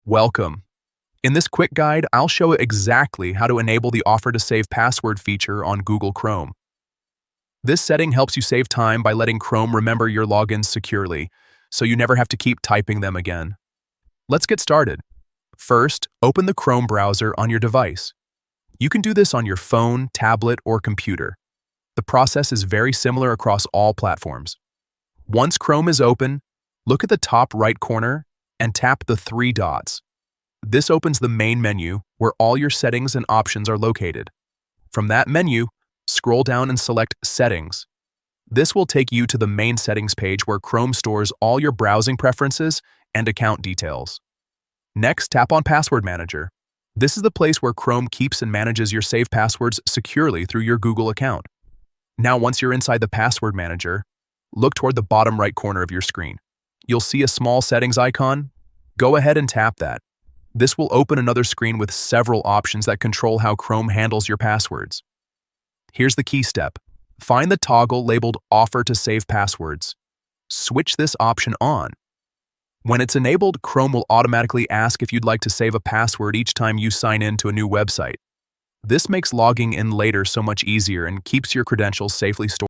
Welcome. In this quick guide, I'll show exactly how to enable the Offer to Save Password feature on Google Chrome. This setting helps you save time by letting Chrome remember your logins securely, so you never have to keep typing them again. Let's get started. First, open the Chrome browser on your device. You can do this on your phone, tablet, or computer. The process is very similar across all platforms. Once Chrome is open, look at the top right corner and tap the three dots. This opens the main menu where all your settings and options are located. From that menu, scroll down and select Settings. This will take you to the main settings page where Chrome stores all your browsing preferences and account details. Next, tap on Password Manager. This is the place where Chrome keeps and manages your saved passwords securely through your Google account. Now, once you're inside the Password Manager, look toward the bottom right corner of your screen. You'll see a small settings icon. Go ahead and tap that. This will open another screen with several options that control how Chrome handles your passwords. Here's the key step. Find the toggle labeled Offer to Save Passwords. Switch this option on. When it's enabled, Chrome will automatically ask if you'd like to save a password each time you sign in to a new website. This makes logging in later so much easier and keeps your credentials safely stored.